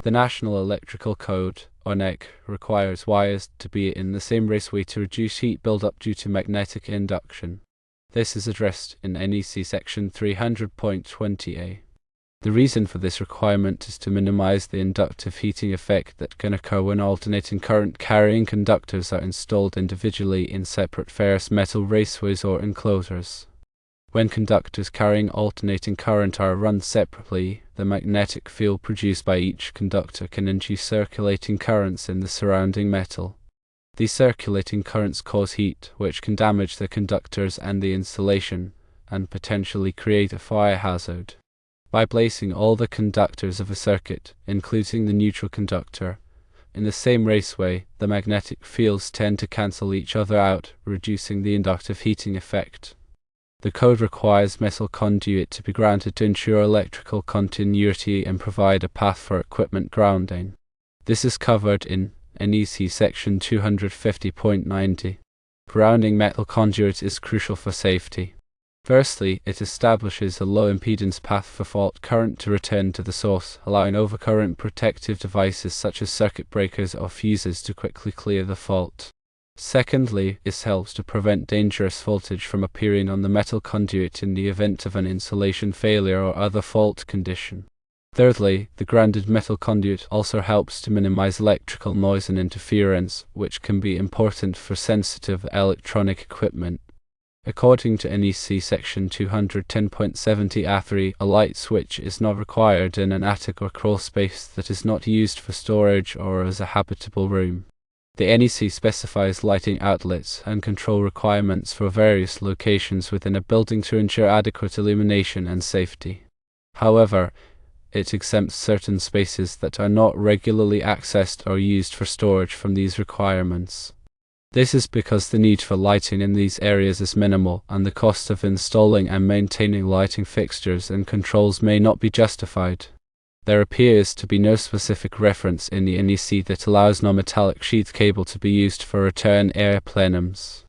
The National Electrical Code, or NEC, requires wires to be in the same raceway to reduce heat buildup due to magnetic induction. This is addressed in NEC section 300.20a. The reason for this requirement is to minimize the inductive heating effect that can occur when alternating current carrying conductors are installed individually in separate ferrous metal raceways or enclosures. When conductors carrying alternating current are run separately, the magnetic field produced by each conductor can induce circulating currents in the surrounding metal. These circulating currents cause heat, which can damage the conductors and the insulation, and potentially create a fire hazard. By placing all the conductors of a circuit, including the neutral conductor, in the same raceway, the magnetic fields tend to cancel each other out, reducing the inductive heating effect. The code requires metal conduit to be grounded to ensure electrical continuity and provide a path for equipment grounding. This is covered in NEC section 250.90. Grounding metal conduit is crucial for safety. Firstly, it establishes a low impedance path for fault current to return to the source, allowing overcurrent protective devices such as circuit breakers or fuses to quickly clear the fault. Secondly, this helps to prevent dangerous voltage from appearing on the metal conduit in the event of an insulation failure or other fault condition. Thirdly, the grounded metal conduit also helps to minimize electrical noise and interference, which can be important for sensitive electronic equipment. According to NEC section 210.70a3, a light switch is not required in an attic or crawl space that is not used for storage or as a habitable room. The NEC specifies lighting outlets and control requirements for various locations within a building to ensure adequate illumination and safety. However, it exempts certain spaces that are not regularly accessed or used for storage from these requirements. This is because the need for lighting in these areas is minimal, and the cost of installing and maintaining lighting fixtures and controls may not be justified. There appears to be no specific reference in the NEC that allows non-metallic sheath cable to be used for return air plenums.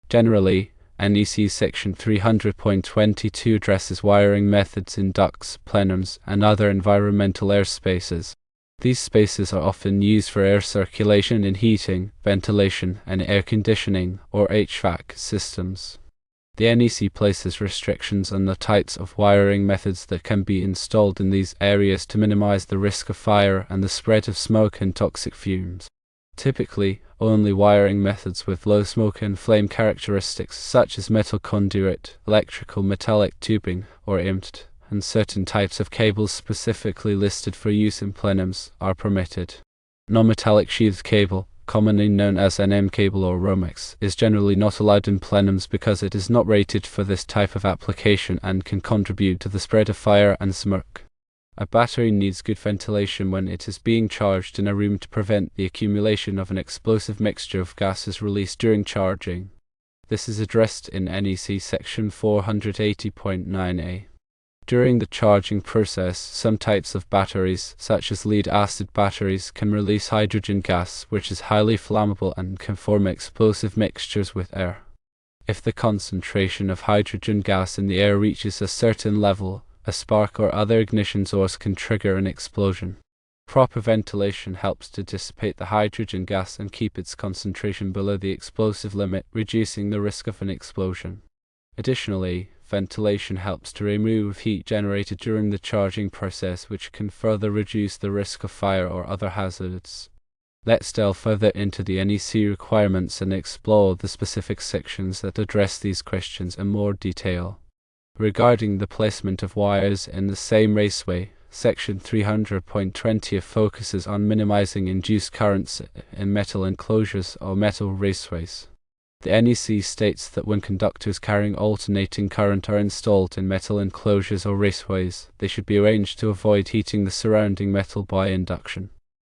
Generally, NEC section 300.22 addresses wiring methods in ducts, plenums, and other environmental airspaces. These spaces are often used for air circulation in heating, ventilation, and air conditioning, or HVAC systems. The NEC places restrictions on the types of wiring methods that can be installed in these areas to minimize the risk of fire and the spread of smoke and toxic fumes. Typically, only wiring methods with low smoke and flame characteristics such as metal conduit, electrical metallic tubing, or IMT, and certain types of cables specifically listed for use in plenums are permitted. Non-metallic sheathed cable, commonly known as an M cable or Romex, is generally not allowed in plenums because it is not rated for this type of application and can contribute to the spread of fire and smoke. A battery needs good ventilation when it is being charged in a room to prevent the accumulation of an explosive mixture of gases released during charging. This is addressed in NEC section 480.9a. During the charging process, some types of batteries, such as lead-acid batteries, can release hydrogen gas, which is highly flammable and can form explosive mixtures with air. If the concentration of hydrogen gas in the air reaches a certain level, a spark or other ignition source can trigger an explosion. Proper ventilation helps to dissipate the hydrogen gas and keep its concentration below the explosive limit, reducing the risk of an explosion. Additionally, ventilation helps to remove heat generated during the charging process, which can further reduce the risk of fire or other hazards. Let's delve further into the NEC requirements and explore the specific sections that address these questions in more detail. Regarding the placement of wires in the same raceway, section 300.20 focuses on minimizing induced currents in metal enclosures or metal raceways. The NEC states that when conductors carrying alternating current are installed in metal enclosures or raceways, they should be arranged to avoid heating the surrounding metal by induction.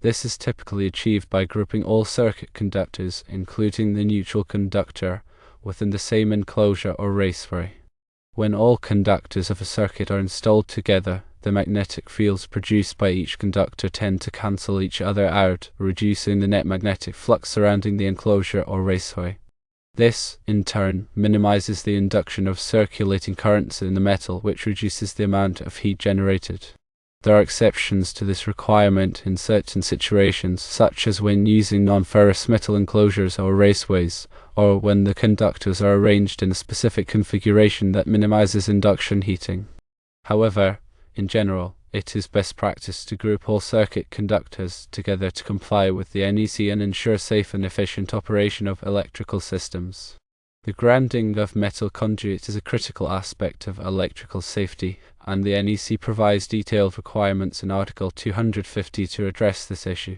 This is typically achieved by grouping all circuit conductors, including the neutral conductor, within the same enclosure or raceway. When all conductors of a circuit are installed together, the magnetic fields produced by each conductor tend to cancel each other out, reducing the net magnetic flux surrounding the enclosure or raceway. This, in turn, minimizes the induction of circulating currents in the metal, which reduces the amount of heat generated. There are exceptions to this requirement in certain situations, such as when using non-ferrous metal enclosures or raceways, or when the conductors are arranged in a specific configuration that minimizes induction heating. However, in general, it is best practice to group all circuit conductors together to comply with the NEC and ensure safe and efficient operation of electrical systems. The grounding of metal conduit is a critical aspect of electrical safety, and the NEC provides detailed requirements in Article 250 to address this issue.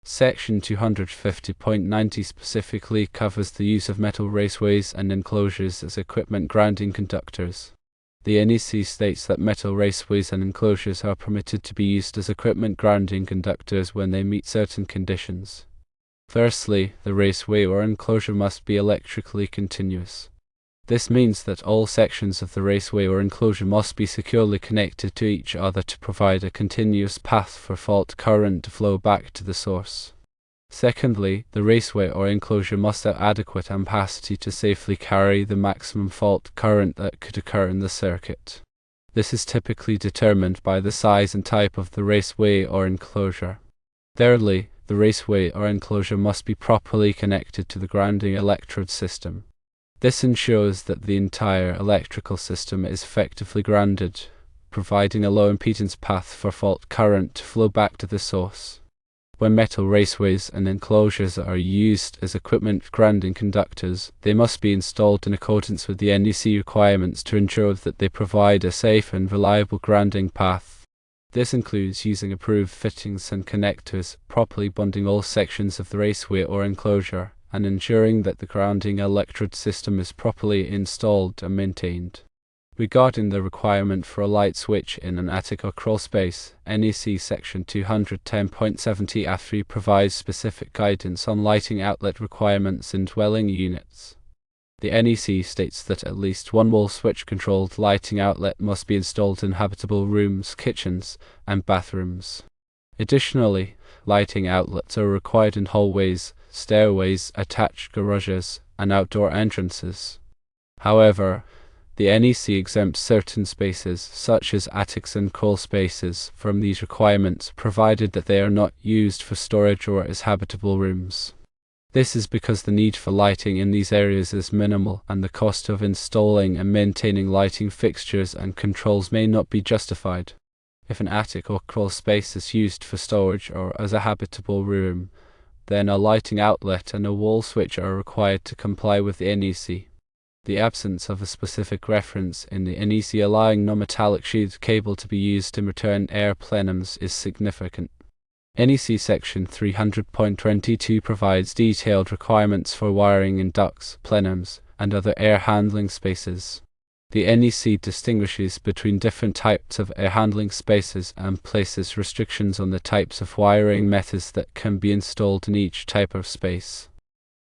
Section 250.90 specifically covers the use of metal raceways and enclosures as equipment grounding conductors. The NEC states that metal raceways and enclosures are permitted to be used as equipment grounding conductors when they meet certain conditions. Firstly, the raceway or enclosure must be electrically continuous. This means that all sections of the raceway or enclosure must be securely connected to each other to provide a continuous path for fault current to flow back to the source. Secondly, the raceway or enclosure must have adequate ampacity to safely carry the maximum fault current that could occur in the circuit. This is typically determined by the size and type of the raceway or enclosure. Thirdly, the raceway or enclosure must be properly connected to the grounding electrode system. This ensures that the entire electrical system is effectively grounded, providing a low impedance path for fault current to flow back to the source. When metal raceways and enclosures are used as equipment grounding conductors, they must be installed in accordance with the NEC requirements to ensure that they provide a safe and reliable grounding path. This includes using approved fittings and connectors, properly bonding all sections of the raceway or enclosure, and ensuring that the grounding electrode system is properly installed and maintained. Regarding the requirement for a light switch in an attic or crawl space, NEC Section 210.70A3 provides specific guidance on lighting outlet requirements in dwelling units. The NEC states that at least one wall switch-controlled lighting outlet must be installed in habitable rooms, kitchens, and bathrooms. Additionally, lighting outlets are required in hallways, stairways, attached garages, and outdoor entrances. However, the NEC exempts certain spaces, such as attics and crawl spaces, from these requirements, provided that they are not used for storage or as habitable rooms. This is because the need for lighting in these areas is minimal, and the cost of installing and maintaining lighting fixtures and controls may not be justified. If an attic or crawl space is used for storage or as a habitable room, then a lighting outlet and a wall switch are required to comply with the NEC. The absence of a specific reference in the NEC allowing non-metallic sheathed cable to be used in return air plenums is significant. NEC Section 300.22 provides detailed requirements for wiring in ducts, plenums, and other air handling spaces. The NEC distinguishes between different types of air handling spaces and places restrictions on the types of wiring methods that can be installed in each type of space.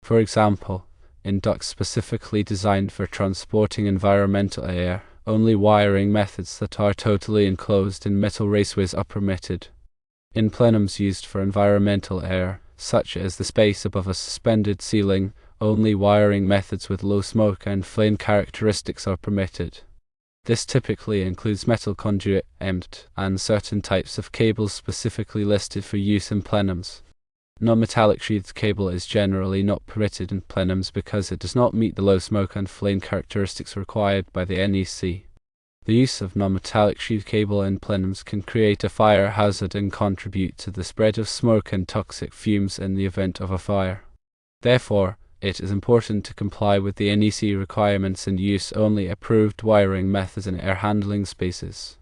For example, in ducts specifically designed for transporting environmental air, only wiring methods that are totally enclosed in metal raceways are permitted. In plenums used for environmental air, such as the space above a suspended ceiling, only wiring methods with low smoke and flame characteristics are permitted. This typically includes metal conduit, EMT, and certain types of cables specifically listed for use in plenums. Non-metallic sheathed cable is generally not permitted in plenums because it does not meet the low smoke and flame characteristics required by the NEC. The use of non-metallic sheathed cable in plenums can create a fire hazard and contribute to the spread of smoke and toxic fumes in the event of a fire. Therefore, it is important to comply with the NEC requirements and use only approved wiring methods in air handling spaces.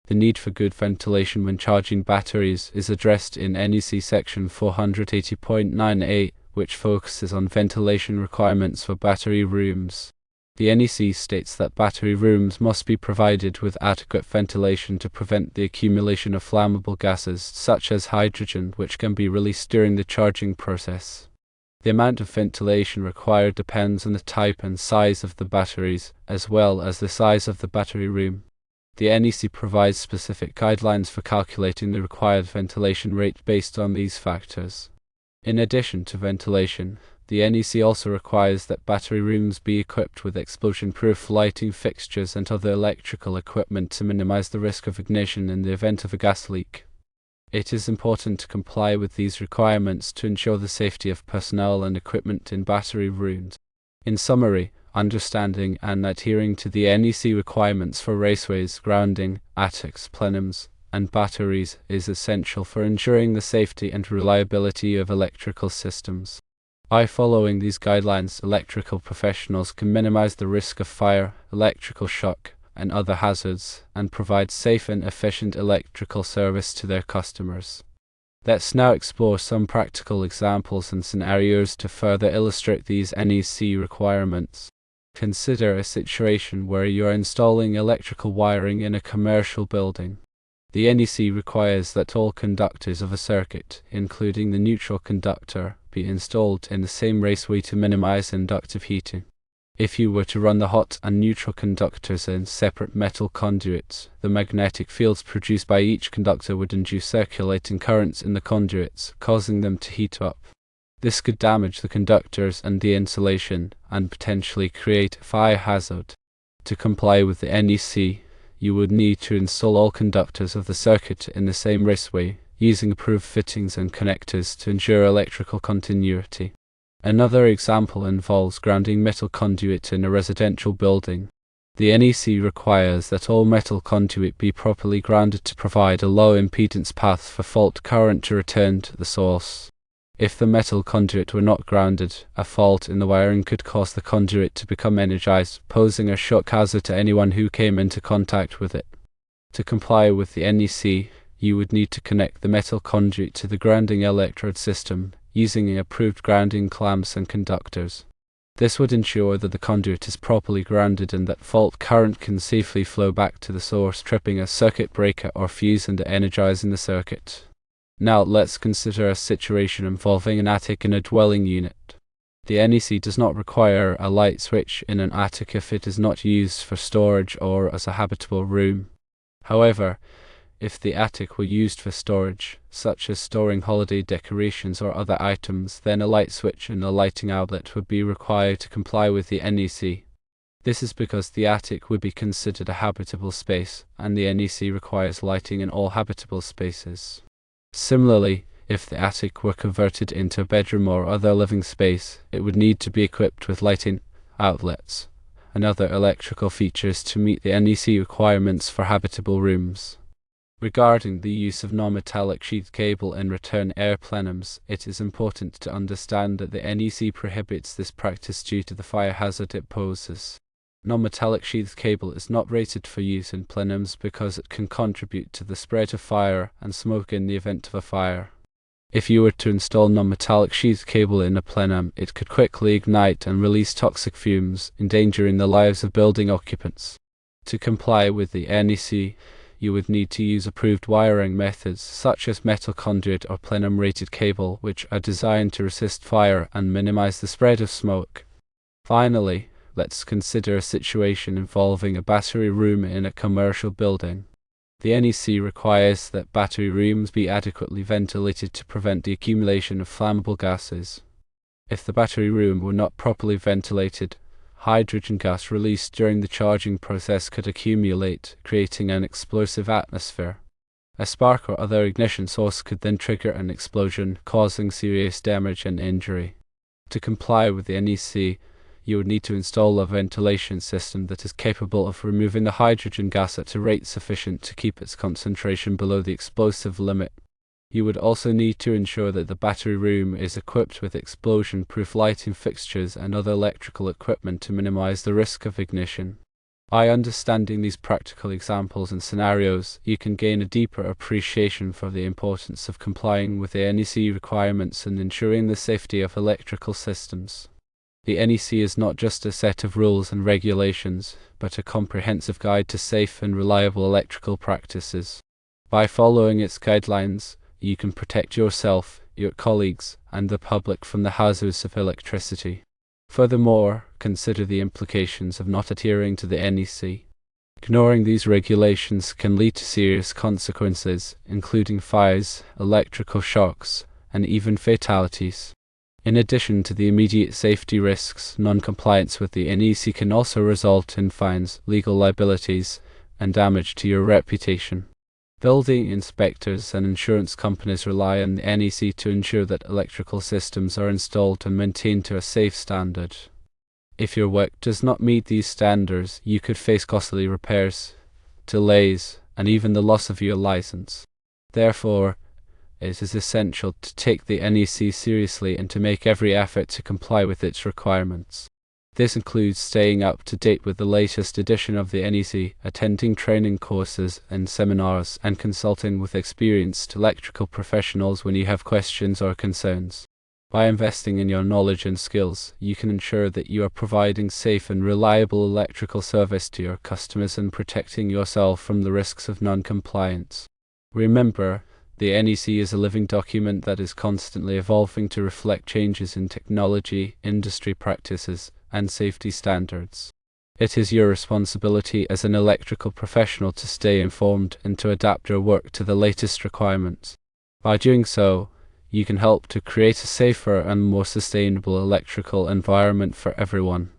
The need for good ventilation when charging batteries is addressed in NEC Section 480.98, which focuses on ventilation requirements for battery rooms. The NEC states that battery rooms must be provided with adequate ventilation to prevent the accumulation of flammable gases, such as hydrogen, which can be released during the charging process. The amount of ventilation required depends on the type and size of the batteries, as well as the size of the battery room. The NEC provides specific guidelines for calculating the required ventilation rate based on these factors. In addition to ventilation, The NEC also requires that battery rooms be equipped with explosion-proof lighting fixtures and other electrical equipment to minimize the risk of ignition in the event of a gas leak. It is important to comply with these requirements to ensure the safety of personnel and equipment in battery rooms. In summary, understanding and adhering to the NEC requirements for raceways, grounding, attics, plenums, and batteries is essential for ensuring the safety and reliability of electrical systems. By following these guidelines, electrical professionals can minimize the risk of fire, electrical shock, and other hazards, and provide safe and efficient electrical service to their customers. Let's now explore some practical examples and scenarios to further illustrate these NEC requirements. Consider a situation where you are installing electrical wiring in a commercial building. The NEC requires that all conductors of a circuit, including the neutral conductor, be installed in the same raceway to minimize inductive heating. If you were to run the hot and neutral conductors in separate metal conduits, the magnetic fields produced by each conductor would induce circulating currents in the conduits, causing them to heat up. This could damage the conductors and the insulation, and potentially create a fire hazard. To comply with the NEC, you would need to install all conductors of the circuit in the same raceway, using approved fittings and connectors to ensure electrical continuity. Another example involves grounding metal conduit in a residential building. The NEC requires that all metal conduit be properly grounded to provide a low impedance path for fault current to return to the source. If the metal conduit were not grounded, a fault in the wiring could cause the conduit to become energized, posing a shock hazard to anyone who came into contact with it. To comply with the NEC, you would need to connect the metal conduit to the grounding electrode system, using approved grounding clamps and conductors. This would ensure that the conduit is properly grounded and that fault current can safely flow back to the source, tripping a circuit breaker or fuse and energizing the circuit. Now let's consider a situation involving an attic in a dwelling unit. The NEC does not require a light switch in an attic if it is not used for storage or as a habitable room. However, if the attic were used for storage, such as storing holiday decorations or other items, then a light switch and a lighting outlet would be required to comply with the NEC. This is because the attic would be considered a habitable space, and the NEC requires lighting in all habitable spaces. Similarly, if the attic were converted into a bedroom or other living space, it would need to be equipped with lighting, outlets, and other electrical features to meet the NEC requirements for habitable rooms. Regarding the use of non-metallic sheath cable in return air plenums, it is important to understand that the NEC prohibits this practice due to the fire hazard it poses. Non-metallic sheath cable is not rated for use in plenums because it can contribute to the spread of fire and smoke in the event of a fire. If you were to install non-metallic sheath cable in a plenum, it could quickly ignite and release toxic fumes, endangering the lives of building occupants. To comply with the NEC, you would need to use approved wiring methods such as metal conduit or plenum-rated cable, which are designed to resist fire and minimize the spread of smoke. Finally, let's consider a situation involving a battery room in a commercial building. The NEC requires that battery rooms be adequately ventilated to prevent the accumulation of flammable gases. If the battery room were not properly ventilated, hydrogen gas released during the charging process could accumulate, creating an explosive atmosphere. A spark or other ignition source could then trigger an explosion, causing serious damage and injury. To comply with the NEC, you would need to install a ventilation system that is capable of removing the hydrogen gas at a rate sufficient to keep its concentration below the explosive limit. You would also need to ensure that the battery room is equipped with explosion-proof lighting fixtures and other electrical equipment to minimize the risk of ignition. By understanding these practical examples and scenarios, you can gain a deeper appreciation for the importance of complying with the NEC requirements and ensuring the safety of electrical systems. The NEC is not just a set of rules and regulations, but a comprehensive guide to safe and reliable electrical practices. By following its guidelines, you can protect yourself, your colleagues, and the public from the hazards of electricity. Furthermore, consider the implications of not adhering to the NEC. Ignoring these regulations can lead to serious consequences, including fires, electrical shocks, and even fatalities. In addition to the immediate safety risks, non-compliance with the NEC can also result in fines, legal liabilities, and damage to your reputation. Building inspectors and insurance companies rely on the NEC to ensure that electrical systems are installed and maintained to a safe standard. If your work does not meet these standards, you could face costly repairs, delays, and even the loss of your license. Therefore, it is essential to take the NEC seriously and to make every effort to comply with its requirements. This includes staying up to date with the latest edition of the NEC, attending training courses and seminars, and consulting with experienced electrical professionals when you have questions or concerns. By investing in your knowledge and skills, you can ensure that you are providing safe and reliable electrical service to your customers and protecting yourself from the risks of non-compliance. Remember, the NEC is a living document that is constantly evolving to reflect changes in technology, industry practices, and safety standards. It is your responsibility as an electrical professional to stay informed and to adapt your work to the latest requirements. By doing so, you can help to create a safer and more sustainable electrical environment for everyone.